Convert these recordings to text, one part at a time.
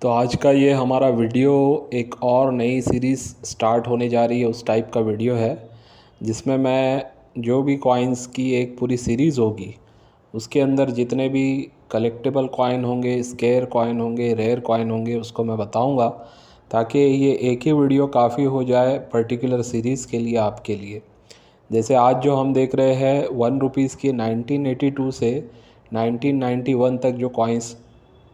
तो आज का ये हमारा वीडियो एक और नई सीरीज़ स्टार्ट होने जा रही है, उस टाइप का वीडियो है जिसमें मैं जो भी कॉइन्स की एक पूरी सीरीज़ होगी उसके अंदर जितने भी कलेक्टेबल कॉइन होंगे, स्केयर कॉइन होंगे, रेयर कॉइन होंगे, उसको मैं बताऊंगा ताकि ये एक ही वीडियो काफ़ी हो जाए पर्टिकुलर सीरीज़ के लिए, आपके लिए। जैसे आज जो हम देख रहे हैं 1 रुपीज़ की 1982 से 1991 तक जो कॉइन्स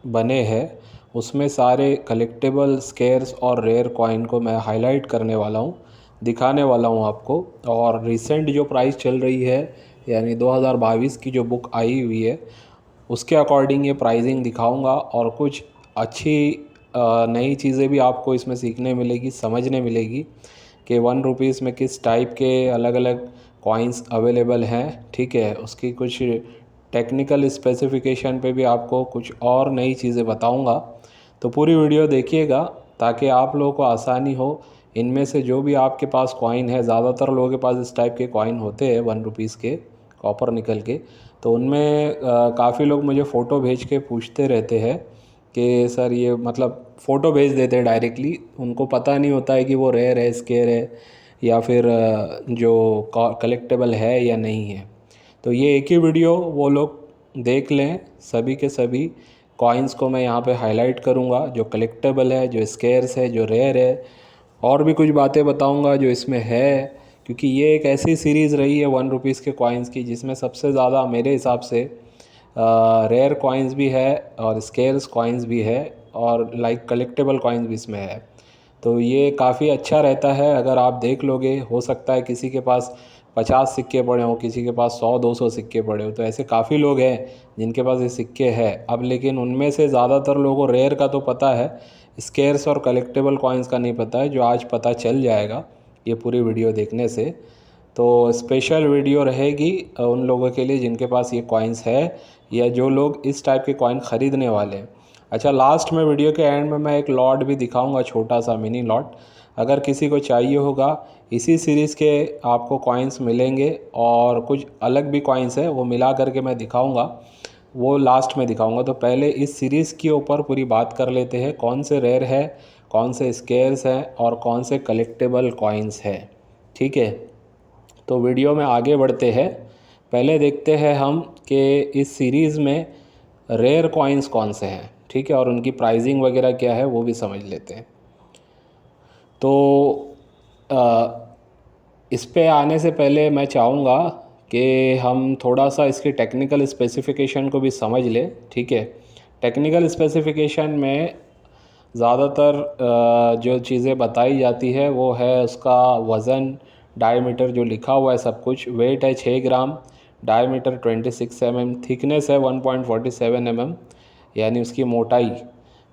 बने हैं, उसमें सारे कलेक्टेबल, स्केयर्स और रेयर कॉइन को मैं हाईलाइट करने वाला हूँ, दिखाने वाला हूँ आपको। और रिसेंट जो प्राइस चल रही है, यानी 2022 की जो बुक आई हुई है, उसके अकॉर्डिंग ये प्राइसिंग दिखाऊंगा और कुछ अच्छी नई चीज़ें भी आपको इसमें सीखने मिलेगी, समझने मिलेगी कि 1 रुपीज़ में किस टाइप के अलग अलग कॉइन्स अवेलेबल हैं। ठीक है, उसकी कुछ टेक्निकल स्पेसिफिकेशन पे भी आपको कुछ और नई चीज़ें बताऊंगा। तो पूरी वीडियो देखिएगा ताकि आप लोगों को आसानी हो। इनमें से जो भी आपके पास कॉइन है, ज़्यादातर लोगों के पास इस टाइप के कॉइन होते हैं 1 रुपीज़ के, कॉपर निकल के। तो उनमें काफ़ी लोग मुझे फ़ोटो भेज के पूछते रहते हैं कि सर ये मतलब फ़ोटो भेज देते हैं डायरेक्टली, उनको पता नहीं होता है कि वो रेयर है, स्केयर है, या फिर जो कलेक्टेबल है या नहीं है। तो ये एक ही वीडियो वो लोग देख लें, सभी के सभी कॉइन्स को मैं यहाँ पे हाईलाइट करूँगा, जो कलेक्टेबल है, जो स्केयर्स है, जो रेयर है, और भी कुछ बातें बताऊँगा जो इसमें है। क्योंकि ये एक ऐसी सीरीज़ रही है 1 रुपीज़ के कॉइन्स की जिसमें सबसे ज़्यादा मेरे हिसाब से रेयर कॉइन्स भी है और स्केयर्स कॉइन्स भी है और लाइक कलेक्टेबल कॉइन्स भी इसमें है। तो ये काफ़ी अच्छा रहता है, अगर आप देख लोगे। हो सकता है किसी के पास 50 सिक्के पड़े हों, किसी के पास 100-200 सिक्के पड़े हो, तो ऐसे काफ़ी लोग हैं जिनके पास ये सिक्के हैं। अब लेकिन उनमें से ज़्यादातर लोगों को रेयर का तो पता है, स्केयर्स और कलेक्टेबल कॉइन्स का नहीं पता है, जो आज पता चल जाएगा ये पूरी वीडियो देखने से। तो स्पेशल वीडियो रहेगी उन लोगों के लिए जिनके पास ये कॉइन्स है या जो लोग इस टाइप के कॉइन ख़रीदने वाले हैं। अच्छा, लास्ट में वीडियो के एंड में मैं एक लॉट भी दिखाऊंगा, छोटा सा मिनी लॉट। अगर किसी को चाहिए होगा, इसी सीरीज़ के आपको कॉइन्स मिलेंगे और कुछ अलग भी कॉइन्स है, वो मिला करके मैं दिखाऊंगा, वो लास्ट में दिखाऊंगा। तो पहले इस सीरीज़ के ऊपर पूरी बात कर लेते हैं, कौन से रेयर है, कौन से स्केयर्स हैं और कौन से कलेक्टेबल कॉइन्स हैं। ठीक है, तो वीडियो में आगे बढ़ते हैं। पहले देखते हैं हम कि इस सीरीज़ में रेयर कॉइन्स कौन से हैं। ठीक है, और उनकी प्राइसिंग वगैरह क्या है वो भी समझ लेते हैं। तो इस पे आने से पहले मैं चाहूँगा कि हम थोड़ा सा इसके टेक्निकल स्पेसिफिकेशन को भी समझ लें। ठीक है, टेक्निकल स्पेसिफिकेशन में ज़्यादातर जो चीज़ें बताई जाती है वो है उसका वज़न, डायमीटर जो लिखा हुआ है सब कुछ। वेट है 6 ग्राम, डायमीटर 26 mm, थिकनेस है 1.47 mm यानी उसकी मोटाई,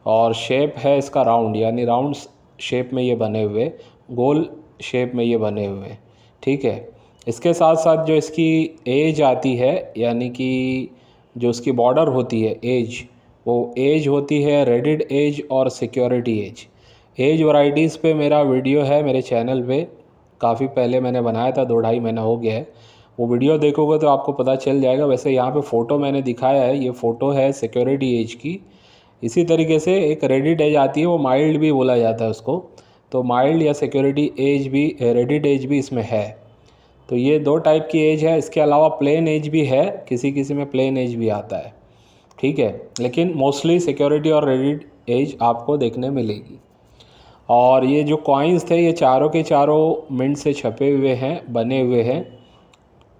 और शेप है इसका राउंड, यानी राउंड शेप में ये बने हुए, गोल शेप में ये बने हुए। ठीक है, इसके साथ साथ जो इसकी एज आती है, यानी कि जो उसकी बॉर्डर होती है एज, वो एज होती है रेडिड एज और सिक्योरिटी एज। एज वैरायटीज़ पे मेरा वीडियो है मेरे चैनल पे, काफ़ी पहले मैंने बनाया था, 2-2.5 महीना हो गया है। वो वीडियो देखोगे तो आपको पता चल जाएगा। वैसे यहाँ पे फ़ोटो मैंने दिखाया है, ये फ़ोटो है सिक्योरिटी एज की। इसी तरीके से एक रेडिड एज आती है, वो माइल्ड भी बोला जाता है उसको। तो माइल्ड या सिक्योरिटी एज भी, रेडिड एज भी इसमें है। तो ये 2 टाइप की एज है। इसके अलावा प्लेन एज भी है, किसी किसी में प्लेन एज भी आता है। ठीक है, लेकिन मोस्टली सिक्योरिटी और रेडिड एज आपको देखने मिलेगी। और ये जो कॉइन्स थे ये चारों के चारों मिंट से छपे हुए हैं, बने हुए हैं।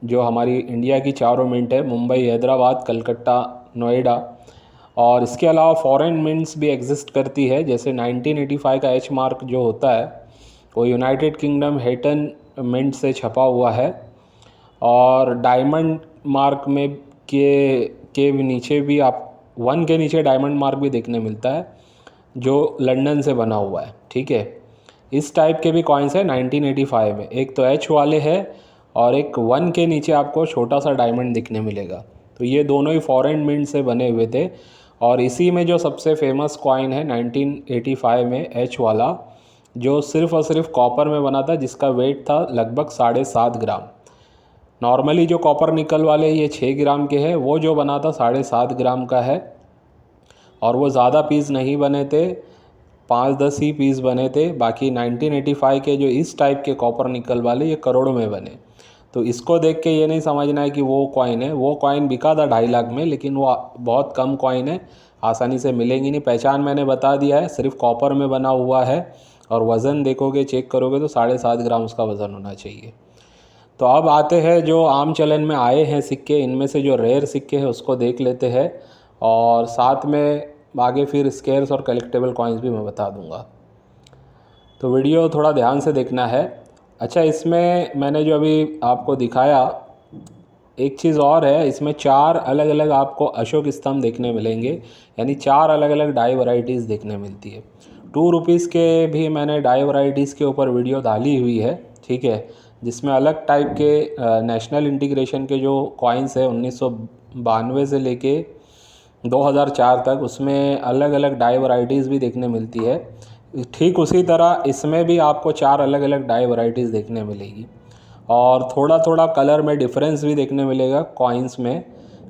जो हमारी इंडिया की चारों मिंट है, मुंबई, हैदराबाद, कलकत्ता, नोएडा। और इसके अलावा फॉरेन मिंट्स भी एग्जिस्ट करती है। जैसे 1985 का एच मार्क जो होता है वो यूनाइटेड किंगडम हेटन मिंट से छपा हुआ है। और डायमंड मार्क में के नीचे भी आप 1 के नीचे डायमंड मार्क भी देखने मिलता है, जो लंदन से बना हुआ है। ठीक है, इस टाइप के भी कॉइन्स है 1985 में। एक तो एच वाले है और एक 1 के नीचे आपको छोटा सा डायमंड दिखने मिलेगा। तो ये दोनों ही फॉरेन मिंट से बने हुए थे। और इसी में जो सबसे फेमस कॉइन है 1985 में, एच वाला, जो सिर्फ़ और सिर्फ कॉपर में बना था, जिसका वेट था लगभग 7.5 ग्राम। नॉर्मली जो कॉपर निकल वाले ये 6 ग्राम के हैं, वो जो बना था 7.5 ग्राम का है। और वो ज़्यादा पीस नहीं बने थे, 5-10 ही पीस बने थे। बाकी 1985 के जो इस टाइप के कॉपर निकल वाले ये करोड़ों में बने। तो इसको देख के ये नहीं समझना है कि वो कॉइन है। वो कॉइन बिका था 2.5 लाख में, लेकिन वो बहुत कम कॉइन है, आसानी से मिलेंगी नहीं। पहचान मैंने बता दिया है, सिर्फ कॉपर में बना हुआ है। और वज़न देखोगे, चेक करोगे तो 7.5 ग्राम उसका वज़न होना चाहिए। तो अब आते हैं जो आम चलन में आए हैं सिक्के, इनमें से जो रेयर सिक्के हैं उसको देख लेते हैं, और साथ में आगे फिर स्केर्स और कलेक्टेबल कॉइन्स भी मैं बता दूंगा। तो वीडियो थोड़ा ध्यान से देखना है। अच्छा, इसमें मैंने जो अभी आपको दिखाया, एक चीज़ और है, इसमें 4 अलग अलग आपको अशोक स्तंभ देखने मिलेंगे, यानी 4 अलग अलग डाई वैरायटीज़ देखने मिलती है। 2 रुपीज़ के भी मैंने डाई वैरायटीज़ के ऊपर वीडियो डाली हुई है, ठीक है, जिसमें अलग टाइप के नेशनल इंटीग्रेशन के जो कॉइन्स है 1992 से लेके 2004 तक, उसमें अलग अलग डाई वैरायटीज़ भी देखने मिलती है। ठीक उसी तरह इसमें भी आपको 4 अलग अलग डाई वैरायटीज़ देखने मिलेगी, और थोड़ा थोड़ा कलर में डिफरेंस भी देखने मिलेगा कॉइन्स में,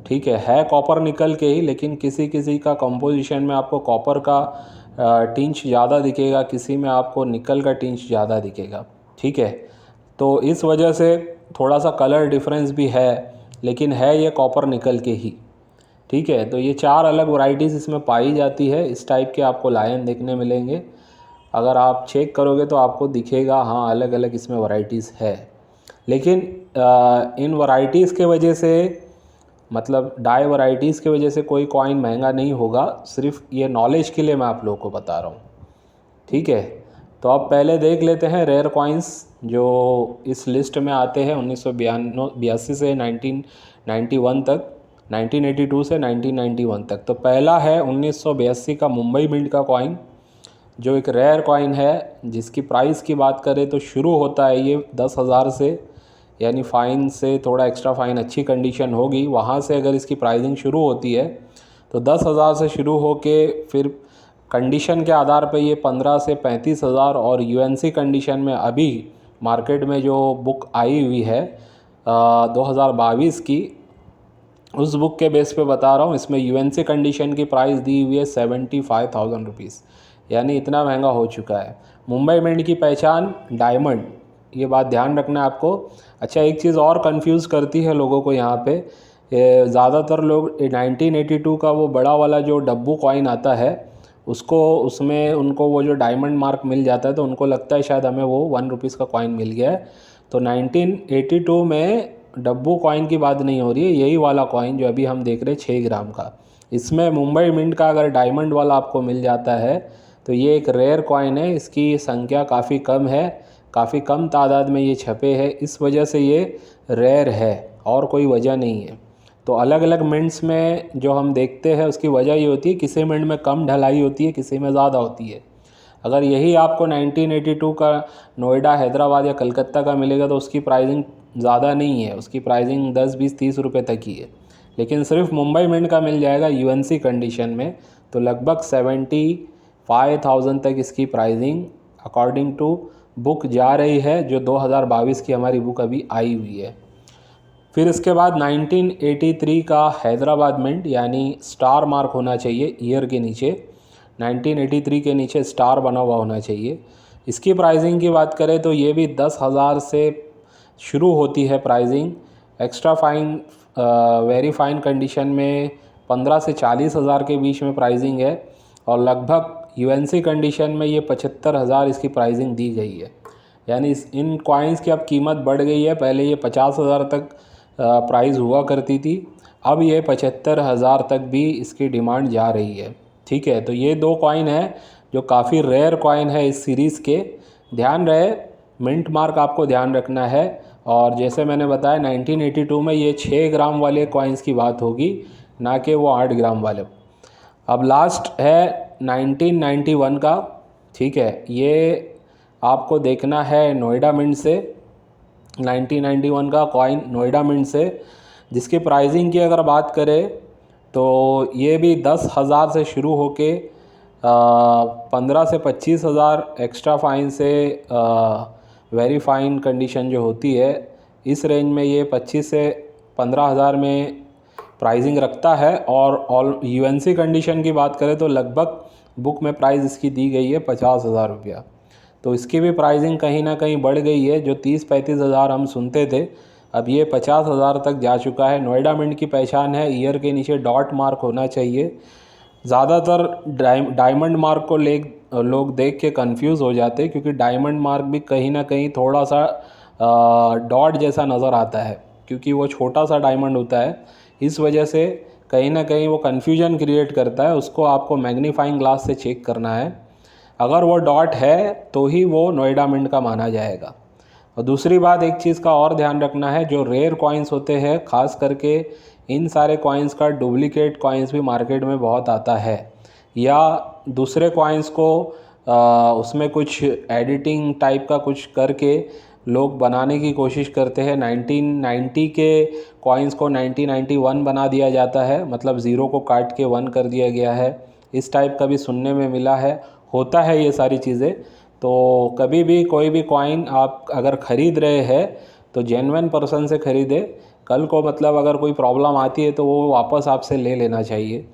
ठीक है कॉपर निकल के ही, लेकिन किसी किसी का कंपोजिशन में आपको कॉपर का टिंच ज़्यादा दिखेगा, किसी में आपको निकल का टिंच ज़्यादा दिखेगा, ठीक है। तो इस वजह से थोड़ा सा कलर डिफरेंस भी है, लेकिन है ये कॉपर निकल के ही, ठीक है। तो ये 4 अलग वैरायटीज़ इसमें पाई जाती है। इस टाइप के आपको लायन देखने मिलेंगे, अगर आप चेक करोगे तो आपको दिखेगा हाँ अलग अलग इसमें वैरायटीज़ है। लेकिन इन वैरायटीज़ के वजह से, मतलब डाई वैरायटीज़ के वजह से कोई कॉइन महंगा नहीं होगा, सिर्फ ये नॉलेज के लिए मैं आप लोगों को बता रहा हूँ, ठीक है। तो अब पहले देख लेते हैं रेयर कॉइन्स जो इस लिस्ट में आते हैं 1982 से 1991 तक, 1982 से 1991 तक। तो पहला है 1982 का मुंबई मिंट का कॉइन, जो एक रेयर कॉइन है, जिसकी प्राइस की बात करें तो शुरू होता है ये 10,000 से, यानी फ़ाइन से थोड़ा एक्स्ट्रा फ़ाइन अच्छी कंडीशन होगी वहाँ से अगर इसकी प्राइसिंग शुरू होती है तो 10,000 से शुरू होके फिर कंडीशन के आधार पे ये 15 से 35,000, और यूएनसी कंडीशन में अभी मार्केट में जो बुक आई हुई है 2022 की, उस बुक के बेस पे बता रहा हूँ, इसमें यूएनसी कंडीशन की प्राइस दी हुई है 75,000 रुपीज़, यानी इतना महंगा हो चुका है। मुंबई मिंट की पहचान डायमंड, ये बात ध्यान रखना है आपको। अच्छा, एक चीज़ और कंफ्यूज करती है लोगों को यहाँ पे, ज़्यादातर लोग 1982 का वो बड़ा वाला जो डब्बू कॉइन आता है उसको, उसमें उनको वो जो डायमंड मार्क मिल जाता है तो उनको लगता है शायद हमें वो 1 रुपीज़ का कॉइन मिल गया है। तो 1982 में डब्बू कॉइन की बात नहीं हो रही है, यही वाला कॉइन जो अभी हम देख रहे हैं 6 ग्राम का, इसमें मुंबई मिंट का अगर डायमंड वाला आपको मिल जाता है तो ये एक रेयर कॉइन है। इसकी संख्या काफ़ी कम है, काफ़ी कम तादाद में ये छपे हैं, इस वजह से ये रेयर है, और कोई वजह नहीं है। तो अलग अलग मिंट्स में जो हम देखते हैं उसकी वजह ये होती है, किसी मिंट में कम ढलाई होती है, किसी में ज़्यादा होती है। अगर यही आपको 1982 का नोएडा, हैदराबाद या कलकत्ता का मिलेगा तो उसकी प्राइसिंग ज़्यादा नहीं है, उसकी प्राइसिंग 10, 20, 30 रुपये तक ही है। लेकिन सिर्फ मुंबई मिंट का मिल जाएगा यूएनसी कंडीशन में, तो लगभग 75,000 तक इसकी प्राइसिंग अकॉर्डिंग टू बुक जा रही है, जो 2022 की हमारी बुक अभी आई हुई है। फिर इसके बाद 1983 का हैदराबाद मिंट, यानी स्टार मार्क होना चाहिए ईयर के नीचे, 1983 के नीचे स्टार बना हुआ होना चाहिए। इसकी प्राइसिंग की बात करें तो ये भी 10,000 से शुरू होती है pricing, extra fine very fine condition में 15 से 40,000 के बीच में प्राइसिंग है, और लगभग यूएनसी कंडीशन में ये 75,000 इसकी प्राइसिंग दी गई है। यानी इन कॉइन्स की अब कीमत बढ़ गई है, पहले ये 50,000 तक प्राइस हुआ करती थी, अब ये 75,000 तक भी इसकी डिमांड जा रही है, ठीक है। तो ये 2 कॉइन है जो काफ़ी रेयर कॉइन है इस सीरीज़ के। ध्यान रहे, मिंट मार्क आपको ध्यान रखना है, और जैसे मैंने बताया 1982 में ये 6 ग्राम वाले कॉइन्स की बात होगी, ना कि वो 8 ग्राम वाले। अब लास्ट है 1991 का, ठीक है, ये आपको देखना है नोएडा मिंट से, 1991 का कॉइन नोएडा मिंट से, जिसकी प्राइसिंग की अगर बात करें तो ये भी 10,000 से शुरू होके 15 से 25,000 एक्स्ट्रा फाइन से वेरी फाइन कंडीशन जो होती है, इस रेंज में ये 25 से 15,000 में प्राइसिंग रखता है। और ऑल यूएनसी कंडीशन की बात करें तो लगभग बुक में प्राइस इसकी दी गई है 50,000 रुपया। तो इसकी भी प्राइसिंग कहीं ना कहीं बढ़ गई है। जो 30-35 हज़ार हम सुनते थे, अब ये 50,000 तक जा चुका है। नोएडा मिंट की पहचान है ईयर के नीचे डॉट मार्क होना चाहिए। ज़्यादातर डायमंड मार्क को लोग देख के कंफ्यूज हो जाते हैं, क्योंकि डायमंड मार्क भी कहीं ना कहीं थोड़ा सा डॉट जैसा नज़र आता है, क्योंकि वो छोटा सा डायमंड होता है। इस वजह से कहीं ना कहीं वो कन्फ्यूजन क्रिएट करता है। उसको आपको मैग्नीफाइंग ग्लास से चेक करना है। अगर वो डॉट है तो ही वो नोएडा मिंट का माना जाएगा। और दूसरी बात, एक चीज़ का और ध्यान रखना है, जो रेयर कॉइन्स होते हैं, ख़ास करके इन सारे कॉइन्स का डुप्लीकेट कॉइन्स भी मार्केट में बहुत आता है, या दूसरे कॉइन्स को उसमें कुछ एडिटिंग टाइप का कुछ करके लोग बनाने की कोशिश करते हैं। 1990 के कॉइन्स को 1991 बना दिया जाता है, मतलब ज़ीरो को काट के 1 कर दिया गया है। इस टाइप का भी सुनने में मिला है। होता है ये सारी चीज़ें। तो कभी भी कोई भी कॉइन आप अगर ख़रीद रहे हैं तो जेन्युइन पर्सन से ख़रीदे। कल को मतलब अगर कोई प्रॉब्लम आती है तो वो वापस आपसे ले लेना चाहिए,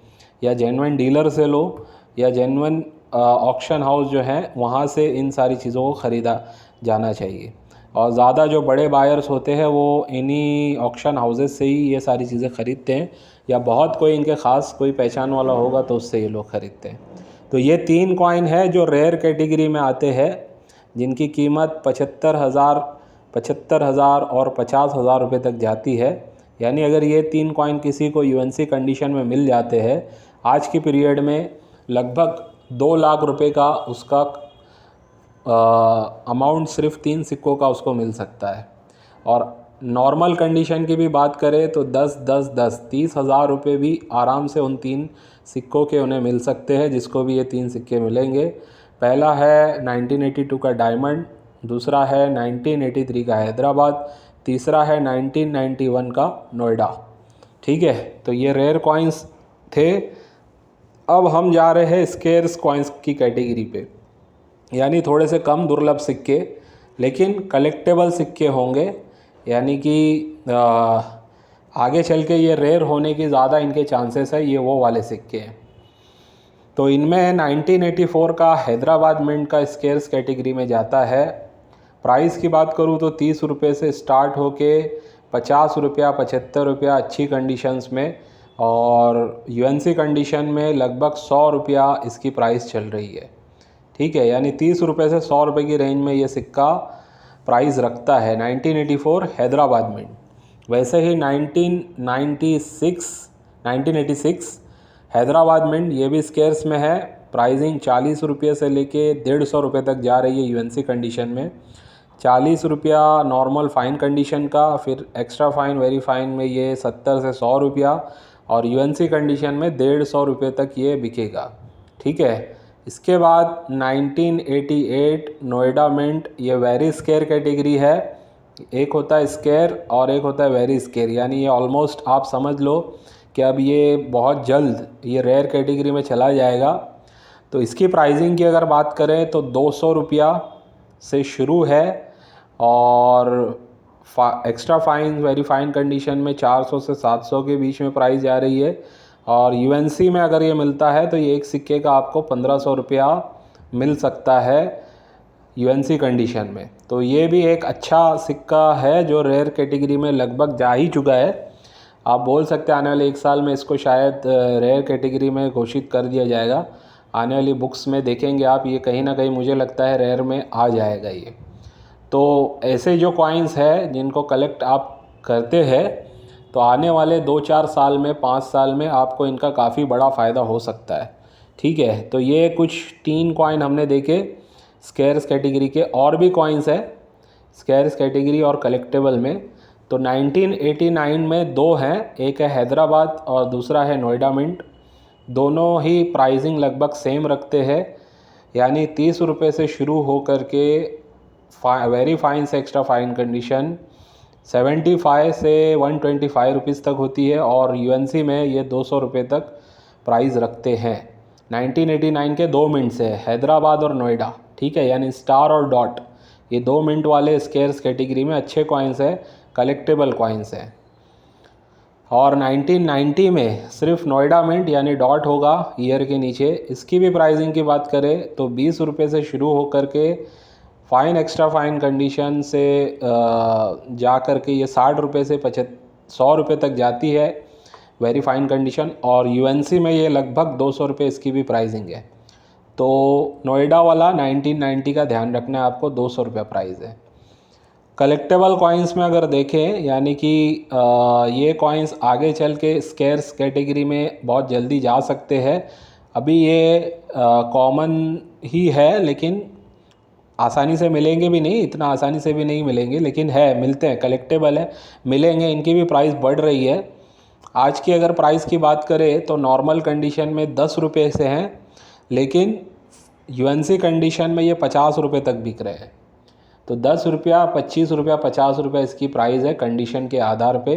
या जेन्युइन डीलर से लो, या जेन्युइन ऑक्शन हाउस जो है वहाँ से इन सारी चीज़ों को ख़रीदा जाना चाहिए। और ज़्यादा जो बड़े बायर्स होते हैं वो इन्हीं ऑक्शन हाउसेस से ही ये सारी चीज़ें ख़रीदते हैं, या बहुत कोई इनके ख़ास कोई पहचान वाला होगा तो उससे ये लोग ख़रीदते हैं। तो ये 3 कॉइन है जो रेयर कैटेगरी में आते हैं, जिनकी कीमत 75,000 और 50,000 रुपये तक जाती है। यानी अगर ये 3 कॉइन किसी को यूएनसी कंडीशन में मिल जाते हैं आज की पीरियड में, लगभग 2 लाख रुपए का उसका अमाउंट सिर्फ 3 सिक्कों का उसको मिल सकता है। और नॉर्मल कंडीशन की भी बात करें तो 30,000 रुपये भी आराम से उन 3 सिक्कों के उन्हें मिल सकते हैं, जिसको भी ये 3 सिक्के मिलेंगे। पहला है 1982 का डायमंड, दूसरा है 1983 का हैदराबाद, तीसरा है 1991 का नोएडा। ठीक है, तो ये रेयर कॉइन्स थे। अब हम जा रहे हैं स्केर्स कॉइन्स की कैटेगरी पे, यानी थोड़े से कम दुर्लभ सिक्के लेकिन कलेक्टेबल सिक्के होंगे। यानी कि आगे चल के ये रेयर होने की ज़्यादा इनके चांसेस है, ये वो वाले सिक्के हैं। तो इनमें 1984 का हैदराबाद मिंट का स्केर्स कैटेगरी में जाता है। प्राइस की बात करूँ तो 30 रुपये से स्टार्ट होके 50 रुपया, 75 रुपया अच्छी कंडीशंस में, और यूएनसी कंडीशन में लगभग 100 रुपया इसकी प्राइस चल रही है। ठीक है, यानी 30 रुपये से 100 रुपये की रेंज में ये सिक्का प्राइस रखता है 1984 हैदराबाद मिंट। वैसे ही 1986 हैदराबाद मिंट, ये भी स्केर्स में है। प्राइसिंग 40 रुपये से लेके 150 रुपये तक जा रही है यूएनसी कंडीशन में। 40 रुपया नॉर्मल फ़ाइन कंडीशन का, फिर एक्स्ट्रा फ़ाइन, वेरी फ़ाइन में ये 70 से 100 रुपया, और यूएनसी कंडीशन में 150 रुपये तक ये बिकेगा। ठीक है, इसके बाद 1988 नोएडा मिंट, ये वेरी स्केयर कैटेगरी है। एक होता है स्केयर और एक होता है वेरी स्केयर, यानी ये ऑलमोस्ट आप समझ लो कि अब ये बहुत जल्द ये रेयर कैटेगरी में चला जाएगा। तो इसकी प्राइसिंग की अगर बात करें तो 200 रुपया से शुरू है, और extra fine, very fine condition में 400 से 700 के बीच में प्राइस जा रही है। और यूएनसी में अगर ये मिलता है तो ये एक सिक्के का आपको 1500 रुपया मिल सकता है यूएनसी कंडीशन में। तो ये भी एक अच्छा सिक्का है जो रेयर कैटेगरी में लगभग जा ही चुका है। आप बोल सकते हैं आने वाले 1 साल में इसको शायद रेयर कैटेगरी में घोषित कर दिया जाएगा। आने वाली बुक्स में देखेंगे आप, ये कहीं ना कहीं मुझे लगता है रेयर में आ जाएगा ये। तो ऐसे जो कॉइन्स है जिनको कलेक्ट आप करते हैं तो आने वाले 2-4 साल में, 5 साल में आपको इनका काफ़ी बड़ा फ़ायदा हो सकता है। ठीक है, तो ये कुछ 3 कॉइन हमने देखे स्केर्स कैटेगरी के। और भी कॉइन्स है स्केर्स कैटेगरी और कलेक्टेबल में। तो 1989 में 2 हैं, एक है हैदराबाद और दूसरा है नोएडा मिंट। दोनों ही प्राइसिंग लगभग सेम रखते हैं, यानी 30 रुपये से शुरू हो कर के वेरी फाइन से एक्स्ट्रा फाइन कंडीशन 75 से 125 रुपीज़ तक होती है, और यूएनसी में ये 200 रुपये तक प्राइस रखते हैं। 1989 के 2 मिंट्स है हैदराबाद और नोएडा। ठीक है, यानी स्टार और डॉट, ये 2 मिंट वाले स्केर्स कैटेगरी में अच्छे कॉइन्स है, कलेक्टेबल कॉइन्स हैं। और 1990 में सिर्फ नोएडा मिंट यानी डॉट होगा ईयर के नीचे। इसकी भी प्राइसिंग की बात करें तो 20 रुपये से शुरू होकर के फ़ाइन एक्स्ट्रा फ़ाइन कंडीशन से जा कर के ये 60 रुपये से 100 रुपये तक जाती है वेरी फाइन कंडीशन। और यूएनसी में ये लगभग 200 रुपये इसकी भी प्राइसिंग है। तो नोएडा वाला 1990 का ध्यान रखना है आपको, 200 रुपये प्राइस है। कलेक्टेबल कॉइन्स में अगर देखें यानी कि ये कॉइन्स आगे चल के स्केर्स कैटेगरी में बहुत जल्दी जा सकते हैं। अभी ये कॉमन ही है लेकिन आसानी से मिलेंगे भी नहीं, इतना आसानी से भी नहीं मिलेंगे, लेकिन है, मिलते हैं, कलेक्टेबल है, मिलेंगे। इनकी भी प्राइस बढ़ रही है। आज की अगर प्राइस की बात करें तो नॉर्मल कंडीशन में 10 रुपये से हैं, लेकिन यूएनसी कंडीशन में ये 50 रुपये तक बिक रहे हैं। तो 10 रुपया, 25 रुपया, 50 रुपया इसकी प्राइस है कंडीशन के आधार पे।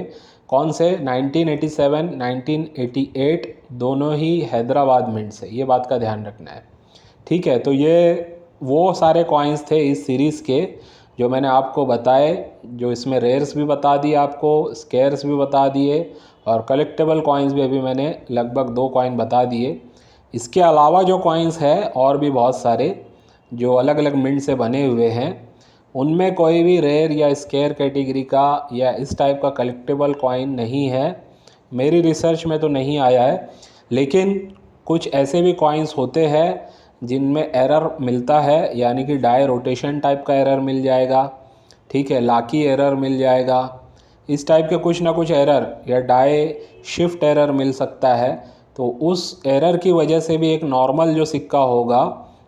कौन से? 1987, 1988 दोनों ही हैदराबाद मिंट से, ये बात का ध्यान रखना है। ठीक है, तो ये वो सारे कॉइन्स थे इस सीरीज़ के जो मैंने आपको बताए, जो इसमें रेयर्स भी बता दिए आपको, स्केयर्स भी बता दिए, और कलेक्टेबल कॉइन्स भी अभी मैंने लगभग 2 कॉइन बता दिए। इसके अलावा जो कॉइन्स है और भी बहुत सारे जो अलग अलग मिंट से बने हुए हैं, उनमें कोई भी रेयर या स्केयर कैटेगरी का या इस टाइप का कलेक्टेबल कॉइन नहीं है। मेरी रिसर्च में तो नहीं आया है, लेकिन कुछ ऐसे भी कॉइन्स होते हैं जिनमें एरर मिलता है, यानी कि डाई रोटेशन टाइप का एरर मिल जाएगा, ठीक है, लाकी एरर मिल जाएगा, इस टाइप के कुछ ना कुछ एरर, या डाई शिफ्ट एरर मिल सकता है। तो उस एरर की वजह से भी एक नॉर्मल जो सिक्का होगा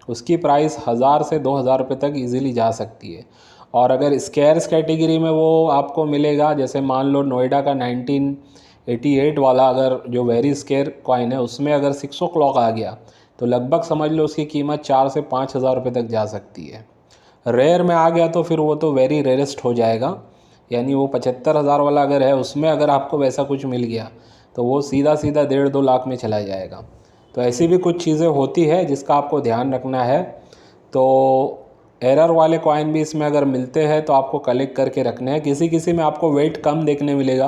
उसकी प्राइस 1000 से 2000 रुपये तक इजीली जा सकती है। और अगर स्केयर्स कैटेगरी में वो आपको मिलेगा, जैसे मान लो नोएडा का 1988 वाला अगर जो वेरी स्केयर कॉइन है उसमें अगर 6 o'clock आ गया तो लगभग समझ लो उसकी कीमत 4 से 5000 रुपये तक जा सकती है। रेयर में आ गया तो फिर वो तो वेरी रेयरेस्ट हो जाएगा, यानी वो 75,000 वाला अगर है उसमें अगर आपको वैसा कुछ मिल गया तो वो सीधा सीधा 1.5-2 लाख में चला जाएगा। तो ऐसी भी कुछ चीज़ें होती है जिसका आपको ध्यान रखना है। तो एरर वाले कॉइन भी इसमें अगर मिलते हैं तो आपको कलेक्ट करके रखने हैं। किसी किसी में आपको वेट कम देखने मिलेगा,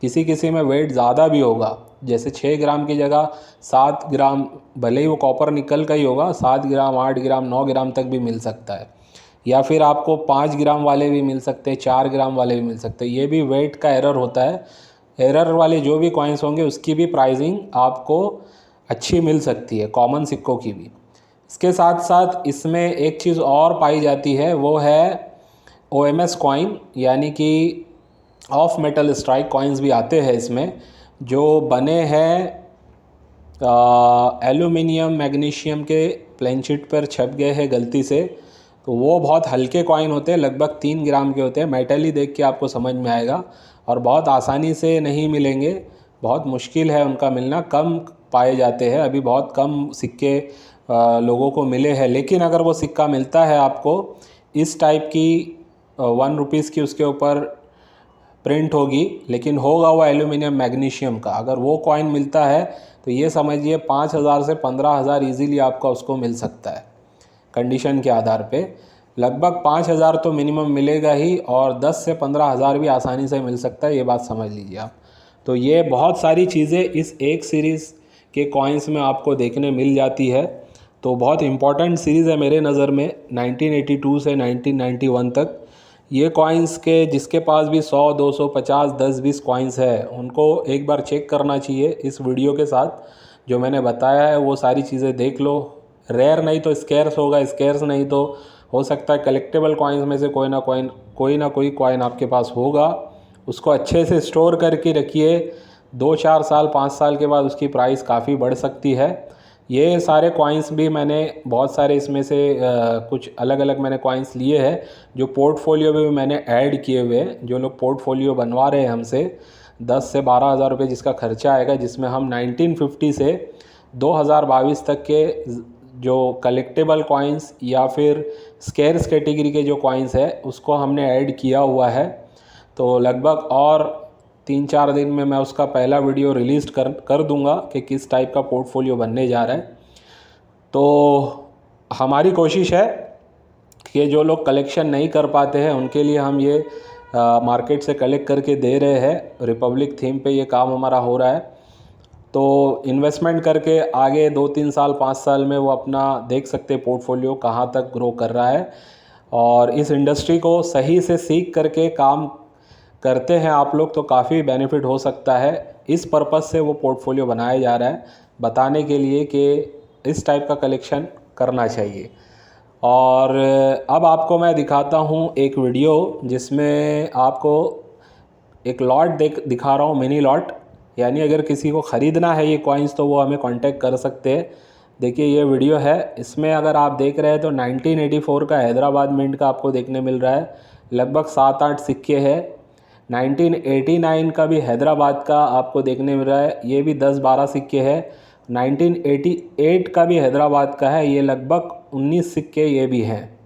किसी किसी में वेट ज़्यादा भी होगा, जैसे 6 ग्राम की जगह 7 ग्राम, भले ही वो कॉपर निकल का ही होगा, 7 ग्राम, 8 ग्राम, 9 ग्राम तक भी मिल सकता है। या फिर आपको 5 ग्राम वाले भी मिल सकते हैं, 4 ग्राम वाले भी मिल सकते हैं। ये भी वेट का एरर होता है। एरर वाले जो भी कॉइन्स होंगे उसकी भी प्राइसिंग आपको अच्छी मिल सकती है, कॉमन सिक्कों की भी। इसके साथ साथ इसमें एक चीज़ और पाई जाती है, वो है OMS कॉइन, यानी कि ऑफ मेटल स्ट्राइक कॉइन्स भी आते हैं इसमें, जो बने हैं एल्यूमिनियम मैग्नीशियम के प्लेन शीट पर छप गए हैं गलती से। तो वो बहुत हल्के कॉइन होते हैं, लगभग 3 ग्राम के होते हैं। मेटल ही देख के आपको समझ में आएगा, और बहुत आसानी से नहीं मिलेंगे, बहुत मुश्किल है उनका मिलना, कम पाए जाते हैं। अभी बहुत कम सिक्के लोगों को मिले हैं, लेकिन अगर वो सिक्का मिलता है आपको इस टाइप की 1 रुपीज़ की उसके ऊपर प्रिंट होगी, लेकिन होगा वो एल्यूमिनियम मैग्नीशियम का, अगर वो कॉइन मिलता है तो ये समझिए 5000 से 15,000 ईजीली आपका उसको मिल सकता है कंडीशन के आधार पे। लगभग 5000 तो मिनिमम मिलेगा ही, और 10 से 15,000 भी आसानी से मिल सकता है, ये बात समझ लीजिए आप। तो ये बहुत सारी चीज़ें इस एक सीरीज़ के कॉइन्स में आपको देखने मिल जाती है। तो बहुत इम्पॉर्टेंट सीरीज़ है मेरे नज़र में, 1982 से 1991 तक। ये कॉइन्स के जिसके पास भी 100, 200, 50, 10, 20 कॉइन्स है उनको एक बार चेक करना चाहिए इस वीडियो के साथ। जो मैंने बताया है वो सारी चीज़ें देख लो। रेयर नहीं तो स्केर्स होगा, स्केर्स नहीं तो हो सकता है कलेक्टेबल कॉइन्स में से कोई ना कोई कॉइन आपके पास होगा। उसको अच्छे से स्टोर करके रखिए, 2-4 साल 5 साल के बाद उसकी प्राइस काफ़ी बढ़ सकती है। ये सारे कॉइन्स भी मैंने बहुत सारे इसमें से कुछ अलग अलग मैंने कॉइन्स लिए हैं जो पोर्टफोलियो में भी मैंने ऐड किए हुए हैं। जो लोग पोर्टफोलियो बनवा रहे हैं हमसे 10 से 12,000 रुपये जिसका खर्चा आएगा, जिसमें हम 1950 से 2022 तक के जो कलेक्टेबल कॉइन्स या फिर स्केर्स कैटेगरी के जो कॉइन्स है उसको हमने ऐड किया हुआ है। तो लगभग और 3-4 दिन में मैं उसका पहला वीडियो रिलीज़ कर दूंगा कि किस टाइप का पोर्टफोलियो बनने जा रहा है। तो हमारी कोशिश है कि जो लोग कलेक्शन नहीं कर पाते हैं उनके लिए हम ये मार्केट से कलेक्ट करके दे रहे हैं। रिपब्लिक थीम पे ये काम हमारा हो रहा है। तो इन्वेस्टमेंट करके आगे 2-3 साल 5 साल में वो अपना देख सकते हैं पोर्टफोलियो कहाँ तक ग्रो कर रहा है। और इस इंडस्ट्री को सही से सीख करके काम करते हैं आप लोग तो काफ़ी बेनिफिट हो सकता है। इस पर्पज़ से वो पोर्टफोलियो बनाया जा रहा है, बताने के लिए कि इस टाइप का कलेक्शन करना चाहिए। और अब आपको मैं दिखाता हूँ एक वीडियो जिसमें आपको एक लॉट दिखा रहा हूँ, मिनी लॉट। यानी अगर किसी को ख़रीदना है ये कॉइन्स तो वो हमें कांटेक्ट कर सकते हैं। देखिए ये वीडियो है, इसमें अगर आप देख रहे हैं तो 1984 का हैदराबाद मिंट का आपको देखने मिल रहा है। लगभग 7-8 सिक्के हैं। 1989 का भी हैदराबाद का आपको देखने मिल रहा है, ये भी 10-12 सिक्के हैं। 1988 का भी हैदराबाद का है, ये लगभग 19 सिक्के ये भी हैं।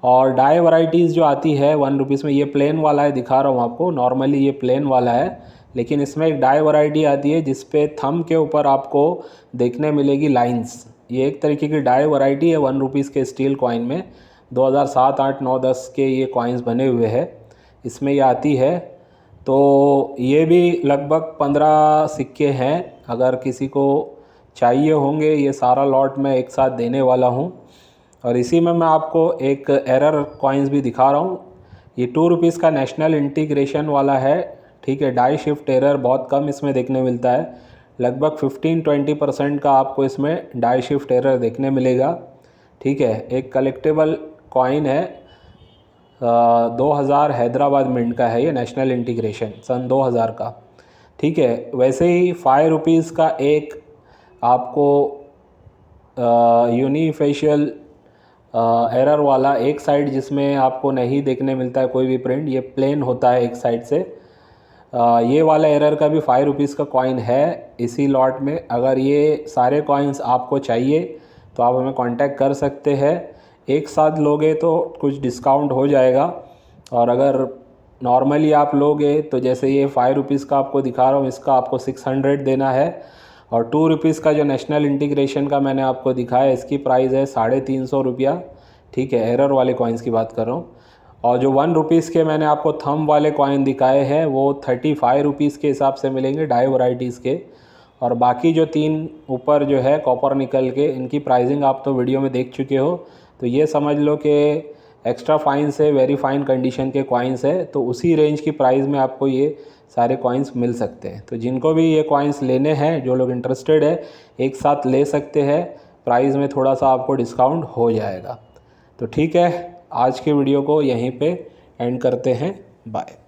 और डाई वैराइटीज़ जो आती है 1 रुपीज़ में, ये प्लेन वाला है, दिखा रहा हूँ आपको। नॉर्मली ये प्लेन वाला है, लेकिन इसमें एक डाई वैराइटी आती है जिस पे थंब के ऊपर आपको देखने मिलेगी लाइंस। ये एक तरीके की डाई वैराइटी है 1 रुपीज़ के स्टील कॉइन में। 2007, 8, 9, 10 के ये कॉइन्स बने हुए हैं, इसमें ये आती है। तो ये भी लगभग 15 सिक्के हैं। अगर किसी को चाहिए होंगे, ये सारा लॉट मैं एक साथ देने वाला हूँ। और इसी में मैं आपको एक एरर कॉइन्स भी दिखा रहा हूँ। ये 2 रुपीज़ का नेशनल इंटीग्रेशन वाला है, ठीक है। डाई शिफ्ट एरर बहुत कम इसमें देखने मिलता है, लगभग 15-20% का आपको इसमें डाई शिफ्ट एरर देखने मिलेगा, ठीक है। एक कलेक्टेबल कॉइन है, 2000 हैदराबाद मिंट का है ये, नेशनल इंटीग्रेशन सन 2000 का, ठीक है। वैसे ही 5 रुपीज़ का एक आपको यूनिफेशियल एरर वाला एक साइड जिसमें आपको नहीं देखने मिलता है कोई भी प्रिंट, ये प्लेन होता है एक साइड से। ये वाला एरर का भी 5 रुपीज़ का कॉइन है इसी लॉट में। अगर ये सारे कॉइन्स आपको चाहिए तो आप हमें कांटेक्ट कर सकते हैं। एक साथ लोगे तो कुछ डिस्काउंट हो जाएगा। और अगर नॉर्मली आप लोगे तो जैसे ये 5 रुपीज़ का आपको दिखा रहा हूँ, इसका आपको 600 देना है। और 2 रुपीज़ का जो नेशनल इंटीग्रेशन का मैंने आपको दिखाया, इसकी प्राइस है 350 रुपया, ठीक है। एरर वाले कॉइन्स की बात कर रहा हूँ। और जो 1 रुपीज़ के मैंने आपको थंब वाले कॉइन दिखाए हैं वो 35 रुपीज़ के हिसाब से मिलेंगे डाई वैराइटीज़ के। और बाकी जो 3 ऊपर जो है कॉपर निकल के, इनकी प्राइसिंग आप तो वीडियो में देख चुके हो। तो ये समझ लो कि एक्स्ट्रा फाइन से वेरी फाइन कंडीशन के कॉइन्स है, तो उसी रेंज की प्राइस में आपको ये सारे कॉइन्स मिल सकते हैं। तो जिनको भी ये कॉइन्स लेने हैं, जो लोग इंटरेस्टेड है, एक साथ ले सकते हैं। प्राइस में थोड़ा सा आपको डिस्काउंट हो जाएगा। तो ठीक है, आज के वीडियो को यहीं पे एंड करते हैं। बाय।